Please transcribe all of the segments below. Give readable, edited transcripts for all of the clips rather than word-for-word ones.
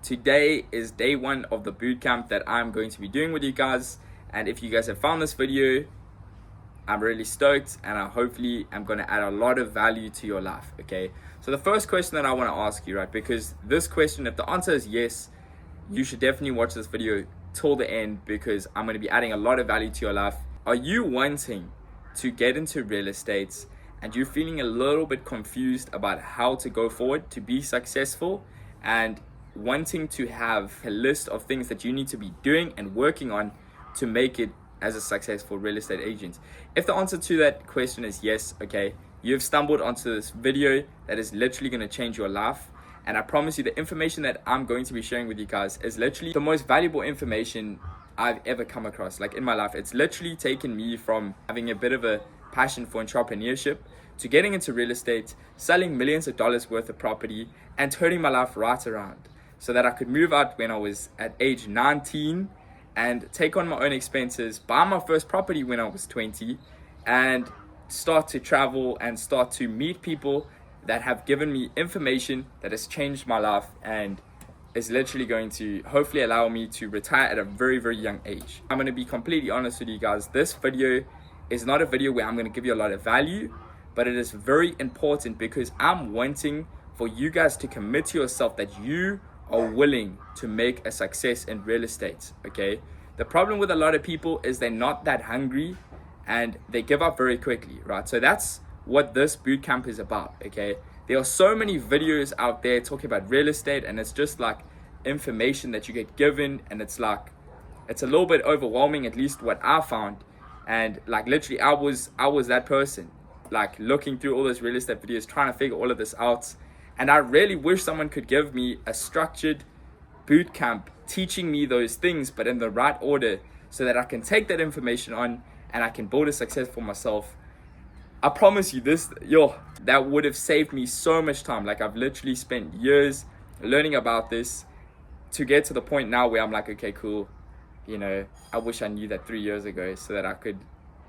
Today is day one of the bootcamp that I'm going to be doing with you guys. And if you guys have found this video, I'm really stoked, and I hopefully am going to add a lot of value to your life. Okay, so the first question that I want to ask you, right, because this question, if the answer is yes, you should definitely watch this video till the end, because I'm going to be adding a lot of value to your life. Are you wanting to get into real estate and you're feeling a little bit confused about how to go forward to be successful, and wanting to have a list of things that you need to be doing and working on to make it as a successful real estate agent? If the answer to that question is yes, okay, you've stumbled onto this video that is literally going to change your life. And I promise you, the information that I'm going to be sharing with you guys is literally the most valuable information I've ever come across, like in my life. It's literally taken me from having a bit of a passion for entrepreneurship to getting into real estate, selling millions of dollars worth of property, and turning my life right around so that I could move out when I was at age 19 and take on my own expenses, buy my first property when I was 20, and start to travel and start to meet people that have given me information that has changed my life and is literally going to hopefully allow me to retire at a very, very young age. I'm going to be completely honest with you guys. This video is not a video where I'm going to give you a lot of value, but it is very important because I'm wanting for you guys to commit to yourself that you are willing to make a success in real estate. Okay, the problem with a lot of people is they're not that hungry and they give up very quickly, right? So that's what this bootcamp is about. Okay, there are so many videos out there talking about real estate, and it's just like information that you get given, and it's like it's a little bit overwhelming, at least what I found. And like literally I was that person, like looking through all those real estate videos trying to figure all of this out. And I really wish someone could give me a structured boot camp teaching me those things, but in the right order, so that I can take that information on and I can build a success for myself. I promise you that would have saved me so much time. Like I've literally spent years learning about this to get to the point now where I'm like, okay, cool. I wish I knew that 3 years ago so that I could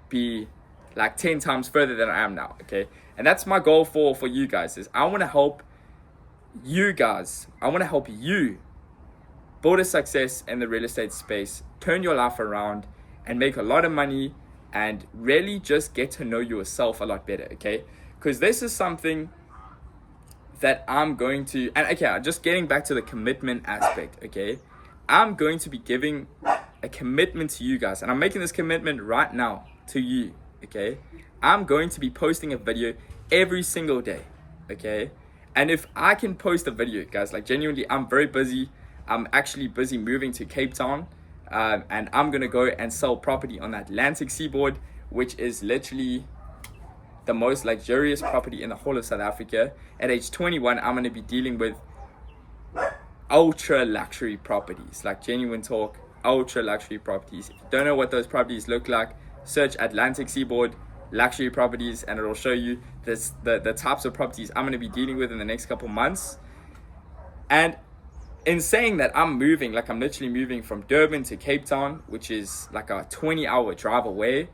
be like 10 times further than I am now. Okay. And that's my goal for you guys, is I want to help you guys. I want to help you build a success in the real estate space, turn your life around and make a lot of money, and really just get to know yourself a lot better. Okay. Because this is something that I'm going to, and okay, just getting back to the commitment aspect. Okay. I'm going to be giving a commitment to you guys, and I'm making this commitment right now to you. Okay. I'm going to be posting a video every single day. Okay. And if I can post a video, guys, like genuinely, I'm very busy. I'm actually busy moving to Cape Town, and I'm going to go and sell property on the Atlantic seaboard, which is literally the most luxurious property in the whole of South Africa. At age 21, I'm going to be dealing with ultra luxury properties, like genuine talk, ultra luxury properties. If you don't know what those properties look like, search Atlantic seaboard luxury properties and it'll show you the types of properties I'm going to be dealing with in the next couple months. And in saying that, I'm literally moving from Durban to Cape Town, which is like a 20-hour drive away.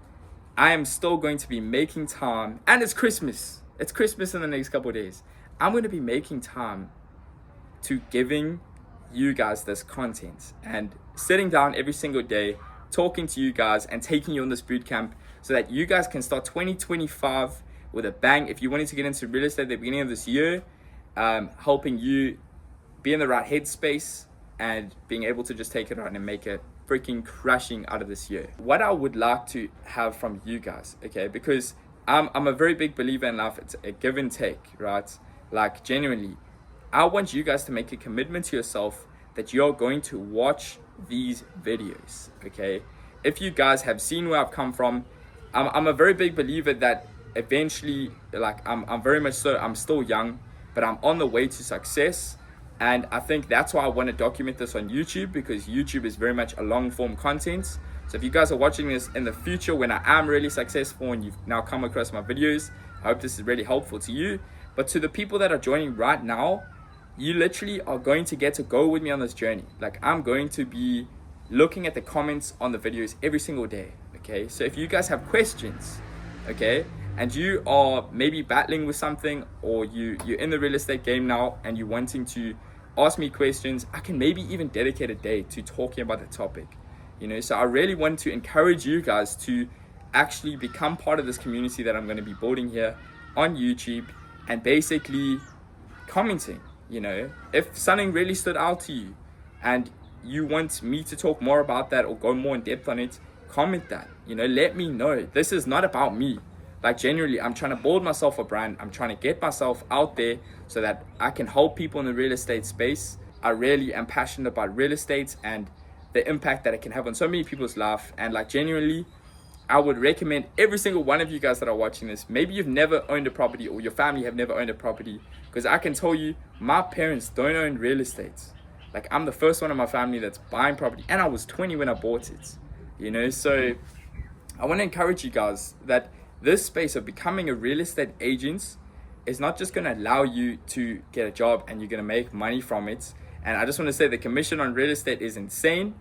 I am still going to be making time, and it's Christmas in the next couple of days. I'm going to be making time to giving you guys this content and sitting down every single day, talking to you guys and taking you on this bootcamp so that you guys can start 2025 with a bang. If you wanted to get into real estate at the beginning of this year, helping you be in the right headspace and being able to just take it on and make it freaking crushing out of this year. What I would like to have from you guys, okay, because I'm a very big believer in life. It's a give and take, right? Like genuinely, I want you guys to make a commitment to yourself that you're going to watch these videos, okay? If you guys have seen where I've come from, I'm a very big believer that eventually, like I'm very much so, I'm still young, but I'm on the way to success. And I think that's why I want to document this on YouTube, because YouTube is very much a long form content. So if you guys are watching this in the future when I am really successful and you've now come across my videos, I hope this is really helpful to you. But to the people that are joining right now, you literally are going to get to go with me on this journey. Like I'm going to be looking at the comments on the videos every single day. Okay, so if you guys have questions, okay, and you are maybe battling with something, or you're in the real estate game now and you're wanting to ask me questions. I can maybe even dedicate a day to talking about the topic, so I really want to encourage you guys to actually become part of this community that I'm going to be building here on YouTube, and basically commenting, if something really stood out to you and you want me to talk more about that or go more in depth on it, comment that, let me know. This is not about me. Like, genuinely, I'm trying to build myself a brand. I'm trying to get myself out there so that I can help people in the real estate space. I really am passionate about real estate and the impact that it can have on so many people's life. And like, genuinely, I would recommend every single one of you guys that are watching this, maybe you've never owned a property or your family have never owned a property, because I can tell you, my parents don't own real estate. Like, I'm the first one in my family that's buying property, and I was 20 when I bought it, so I want to encourage you guys that this space of becoming a real estate agent is not just going to allow you to get a job and you're going to make money from it. And I just want to say the commission on real estate is insane,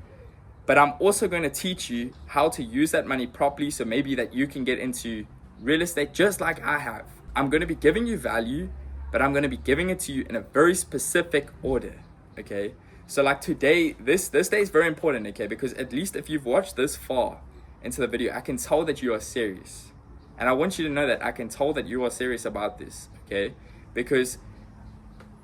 but I'm also going to teach you how to use that money properly, so maybe that you can get into real estate just like I have. I'm going to be giving you value, but I'm going to be giving it to you in a very specific order, okay? So like today, this day is very important, okay? Because at least if you've watched this far into the video, I can tell that you are serious. And I want you to know that I can tell that you are serious about this, okay? Because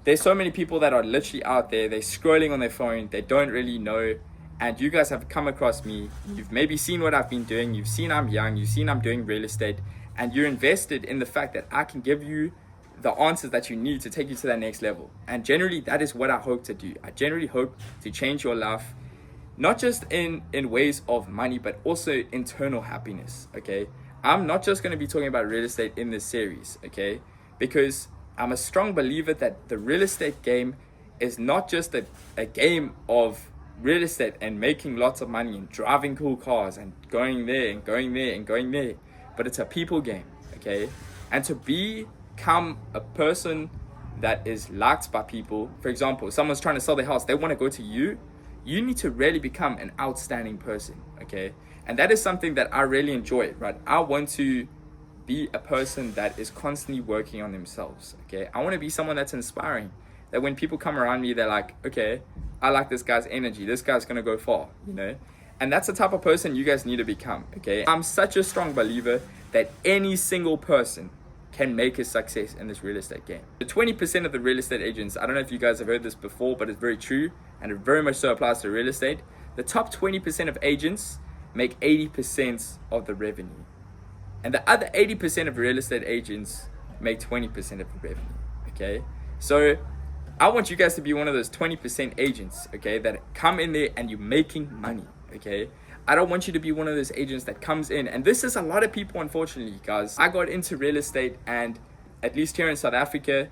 there's so many people that are literally out there, they're scrolling on their phone, they don't really know. And you guys have come across me, you've maybe seen what I've been doing, you've seen I'm young, you've seen I'm doing real estate, and you're invested in the fact that I can give you the answers that you need to take you to that next level. And generally, that is what I hope to do. I generally hope to change your life, not just in ways of money, but also internal happiness, okay? I'm not just going to be talking about real estate in this series, okay? Because I'm a strong believer that the real estate game is not just a game of real estate and making lots of money and driving cool cars and going there and going there and going there, but it's a people game, okay? And to become a person that is liked by people, for example, someone's trying to sell their house, they want to go to you, you need to really become an outstanding person, okay? And that is something that I really enjoy, right? I want to be a person that is constantly working on themselves, okay? I want to be someone that's inspiring, that when people come around me, they're like, okay, I like this guy's energy. This guy's going to go far, And that's the type of person you guys need to become, okay? I'm such a strong believer that any single person can make a success in this real estate game. The 20% of the real estate agents, I don't know if you guys have heard this before, but it's very true, and it very much so applies to real estate. The top 20% of agents make 80% of the revenue. And the other 80% of real estate agents make 20% of the revenue, okay? So I want you guys to be one of those 20% agents, okay, that come in there and you're making money, okay? I don't want you to be one of those agents that comes in, and this is a lot of people, unfortunately, guys. I got into real estate, and at least here in South Africa,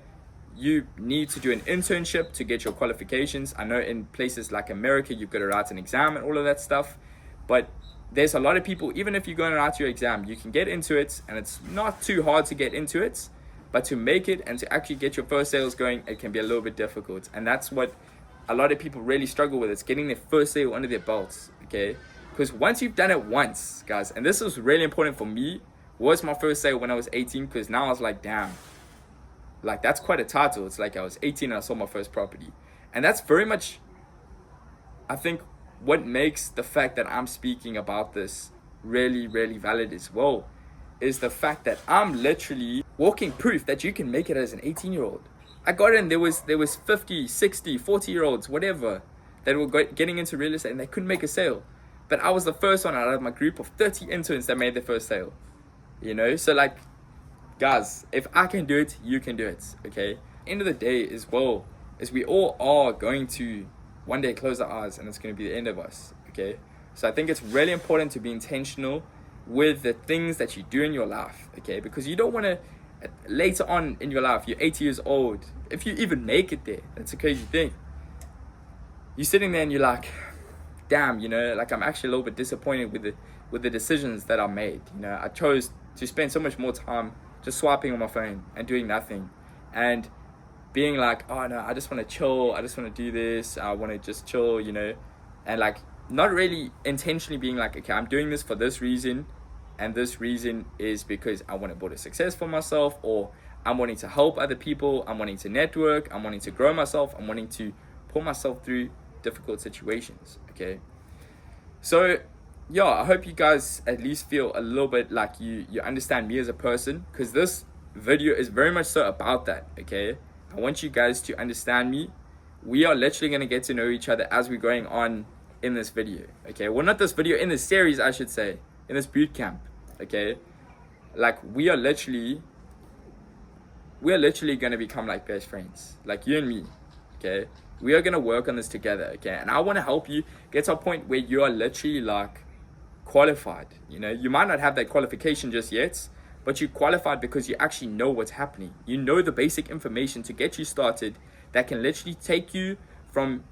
you need to do an internship to get your qualifications. I know in places like America, you've got to write an exam and all of that stuff, but there's a lot of people, even if you're going to write your exam, you can get into it, and it's not too hard to get into it, but to make it and to actually get your first sales going, it can be a little bit difficult. And that's what a lot of people really struggle with. It's getting their first sale under their belts, okay? Because once you've done it once, guys, and this was really important for me, was my first sale when I was 18, because now I was like, damn, like that's quite a title. It's like I was 18 and I sold my first property. And that's very much, I think, what makes the fact that I'm speaking about this really, really valid as well, is the fact that I'm literally walking proof that you can make it as an 18-year-old. I got in, there was 50, 60, 40-year-olds, whatever, that were getting into real estate and they couldn't make a sale. But I was the first one out of my group of 30 interns that made their first sale. So like, guys, if I can do it, you can do it, okay? End of the day as well, is we all are going to one day close our eyes and it's going to be the end of us, okay? So I think it's really important to be intentional with the things that you do in your life, okay? Because you don't want to, later on in your life, you're 80 years old, if you even make it there, that's a crazy thing. You're sitting there and you're like, damn, like I'm actually a little bit disappointed with the decisions that I made. I chose to spend so much more time just swiping on my phone and doing nothing, and being like, oh no, I just want to chill, I just want to do this, I want to just chill, and like not really intentionally being like, okay, I'm doing this for this reason, and this reason is because I want to build a success for myself, or I'm wanting to help other people, I'm wanting to network, I'm wanting to grow myself, I'm wanting to pull myself through difficult situations, okay? So yeah, I hope you guys at least feel a little bit like you understand me as a person, because this video is very much so about that, okay? I want you guys to understand me. We are literally going to get to know each other as we're going on in this video, okay? Well, not this video, in this series, I should say, in this boot camp, okay? Like, we are literally going to become like best friends, like you and me, okay? We are going to work on this together, okay? And I want to help you get to a point where you are literally like qualified. You know, you might not have that qualification just yet, but you're qualified because you actually know what's happening. You know the basic information to get you started that can literally take you from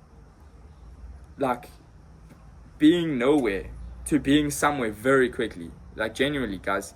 like being nowhere to being somewhere very quickly. Like, genuinely, guys,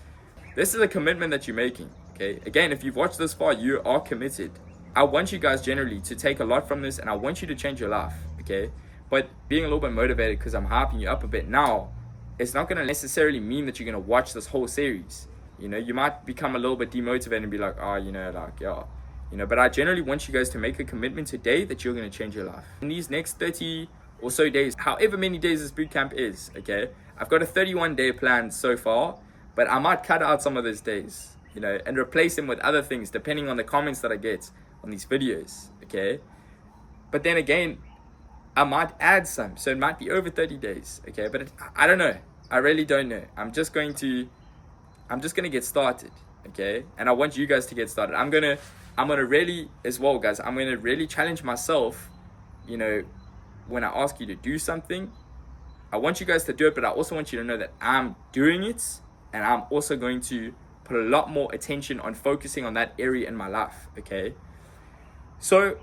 this is a commitment that you're making, okay? Again, if you've watched this far, you are committed. I want you guys generally to take a lot from this, and I want you to change your life, okay? But being a little bit motivated because I'm hyping you up a bit now, it's not going to necessarily mean that you're going to watch this whole series. You know, you might become a little bit demotivated and be like, oh, you know, like, yeah. You know, but I generally want you guys to make a commitment today that you're going to change your life. In these next 30 or so days, however many days this bootcamp is, okay? I've got a 31-day plan so far, but I might cut out some of those days, you know, and replace them with other things depending on the comments that I get on these videos, okay? But then again, I might add some, so it might be over 30 days, okay? But I don't know. I really don't know. I'm just going to get started, okay? And I want you guys to get started. I'm gonna really, as well, guys, I'm gonna really challenge myself, you know, when I ask you to do something. I want you guys to do it, but I also want you to know that I'm doing it, and I'm also going to put a lot more attention on focusing on that area in my life, okay? So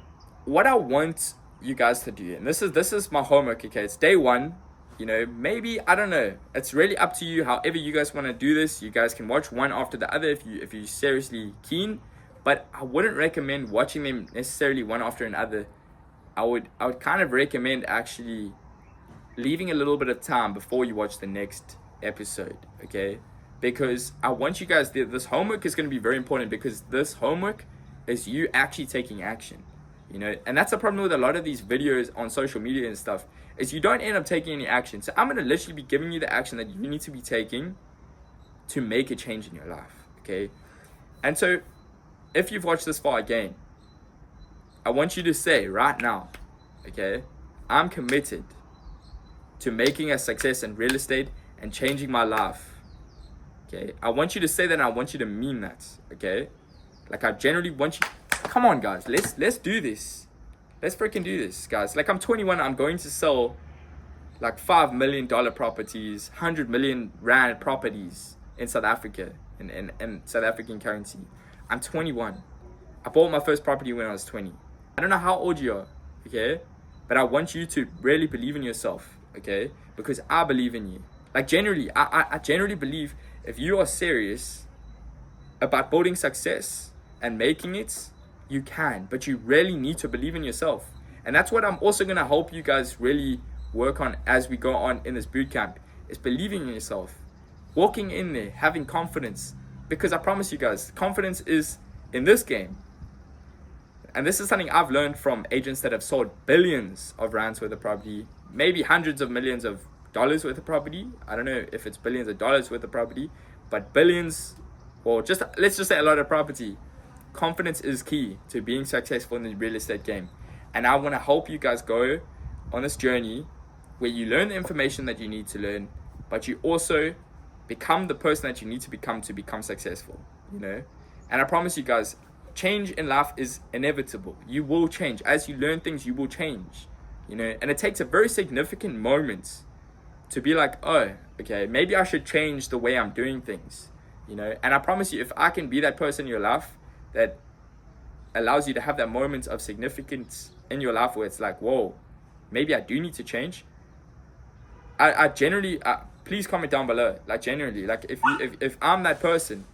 what I want you guys to do, and this is my homework, okay? It's day one. You know, maybe, I don't know, it's really up to you. However you guys want to do this, you guys can watch one after the other if you're seriously keen, but I wouldn't recommend watching them necessarily one after another. I would kind of recommend actually leaving a little bit of time before you watch the next episode, okay? Because I want you guys, this homework is going to be very important, because this homework is you actually taking action, you know? And that's the problem with a lot of these videos on social media and stuff, is you don't end up taking any action. So I'm going to literally be giving you the action that you need to be taking to make a change in your life, okay? And so if you've watched this far, again, I want you to say right now, okay, I'm committed to making a success in real estate and changing my life, okay? I want you to say that, and I want you to mean that, okay? Like, I generally want you, come on, guys, let's do this. Let's freaking do this, guys. Like, I'm 21, I'm going to sell like $5 million properties, 100 million rand properties in South Africa, in South African currency. I'm 21. I bought my first property when I was 20. I don't know how old you are, okay? But I want you to really believe in yourself, okay? Because I believe in you. Like, generally, I generally believe if you are serious about building success and making it, you can, but you really need to believe in yourself. And that's what I'm also going to help you guys really work on as we go on in this bootcamp, is believing in yourself, walking in there, having confidence. Because I promise you guys, confidence is in this game. And this is something I've learned from agents that have sold billions of rands worth of property, maybe hundreds of millions of dollars worth of property. I don't know if it's billions of dollars worth of property, but billions, or just, let's just say a lot of property. Confidence is key to being successful in the real estate game. And I want to help you guys go on this journey where you learn the information that you need to learn, but you also become the person that you need to become successful, you know? And I promise you guys, change in life is inevitable. You will change. As you learn things, you will change, you know? And it takes a very significant moment to be like, oh, okay, maybe I should change the way I'm doing things, you know? And I promise you, if I can be that person in your life that allows you to have that moment of significance in your life where it's like, whoa, maybe I do need to change. I generally, please comment down below. Like, generally, like, if I'm that person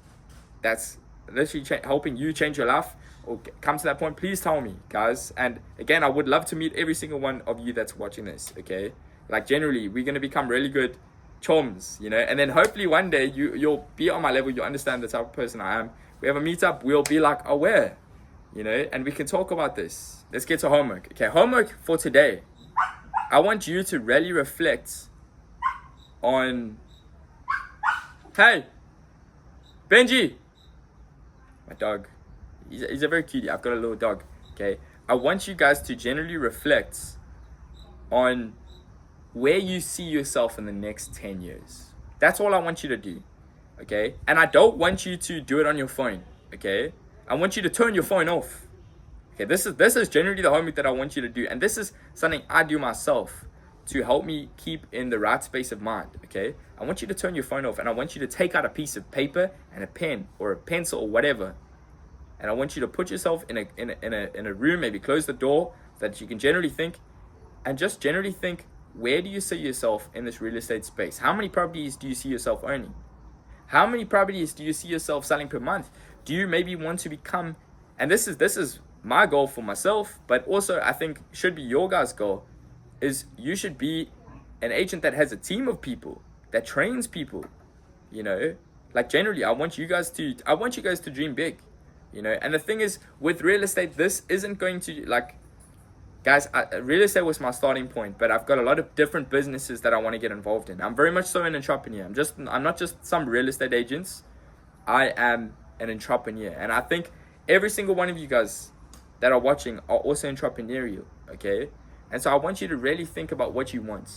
that's literally helping you change your life or come to that point, please tell me, guys. And again, I would love to meet every single one of you that's watching this, okay? Like, generally, we're going to become really good chums, you know? And then hopefully one day you'll be on my level, you'll understand the type of person I am. We have a meetup, we'll be like aware, and we can talk about this. Let's get to homework. Okay, homework for today. I want you to really reflect on, hey, Benji, my dog. He's a very cutie. I've got a little dog. Okay, I want you guys to generally reflect on where you see yourself in the next 10 years. That's all I want you to do. Okay, and I don't want you to do it on your phone. Okay, I want you to turn your phone off. Okay, this is generally the homework that I want you to do, and this is something I do myself to help me keep in the right space of mind. Okay, I want you to turn your phone off, and I want you to take out a piece of paper and a pen or a pencil or whatever, and I want you to put yourself in a room, maybe close the door so that you can generally think, and just generally think, where do you see yourself in this real estate space? How many properties do you see yourself owning? How many properties do you see yourself selling per month? Do you maybe want to become, and this is my goal for myself, but also I think should be your guys' goal, is you should be an agent that has a team of people, that trains people, like generally I want you guys to dream big, and the thing is with real estate, this isn't going to, like, guys, real estate was my starting point, but I've got a lot of different businesses that I want to get involved in. I'm very much so an entrepreneur. I'm not just some real estate agents. I am an entrepreneur, and I think every single one of you guys that are watching are also entrepreneurial, okay? And so I want you to really think about what you want,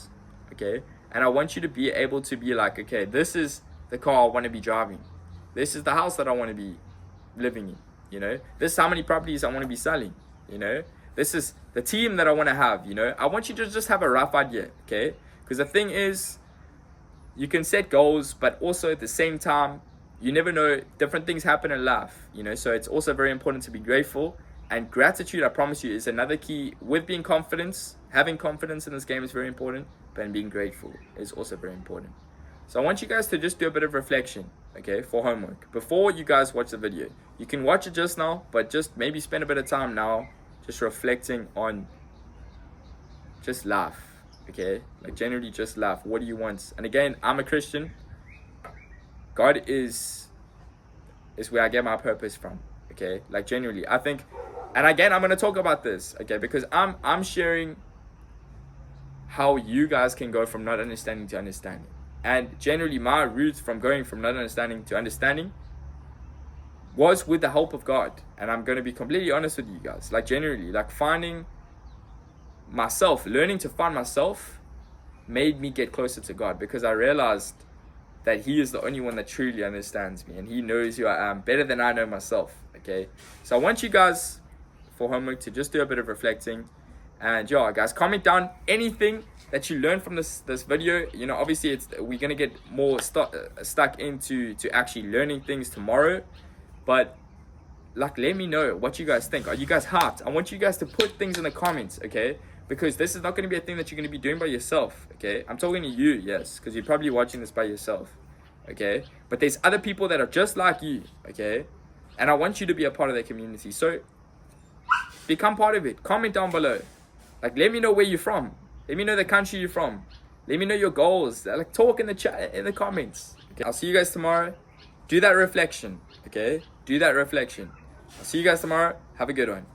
okay? And I want you to be able to be like, okay, this is the car I want to be driving. This is the house that I want to be living in, This is how many properties I want to be selling, This is the team that I want to have, I want you to just have a rough idea, okay? Because the thing is, you can set goals, but also at the same time, you never know, different things happen in life, So it's also very important to be grateful. And gratitude, I promise you, is another key with being confident. Having confidence in this game is very important, but being grateful is also very important. So I want you guys to just do a bit of reflection, okay, for homework before you guys watch the video. You can watch it just now, but just maybe spend a bit of time now just reflecting on just life, okay? Like generally just life. What do you want? And again, I'm a Christian. God is where I get my purpose from, okay? Like genuinely, I think, and again, I'm going to talk about this, okay? Because I'm sharing how you guys can go from not understanding to understanding. And generally, my route from going from not understanding to understanding was with the help of God. And I'm going to be completely honest with you guys. Like generally, like finding myself, learning to find myself made me get closer to God, because I realized that He is the only one that truly understands me, and He knows who I am better than I know myself, okay? So I want you guys, for homework, to just do a bit of reflecting. And guys, comment down anything that you learned from this video. Obviously we're gonna get more stuck into actually learning things tomorrow, but like, let me know what you guys think. Are you guys hyped? I want you guys to put things in the comments, okay? Because this is not going to be a thing that you're going to be doing by yourself, okay? I'm talking to you, yes, because you're probably watching this by yourself, okay? But there's other people that are just like you, okay? And I want you to be a part of that community. So become part of it. Comment down below. Like, let me know where you're from. Let me know the country you're from. Let me know your goals. Like, talk in the chat, in the comments. Okay? I'll see you guys tomorrow. Do that reflection, okay? Do that reflection. I'll see you guys tomorrow. Have a good one.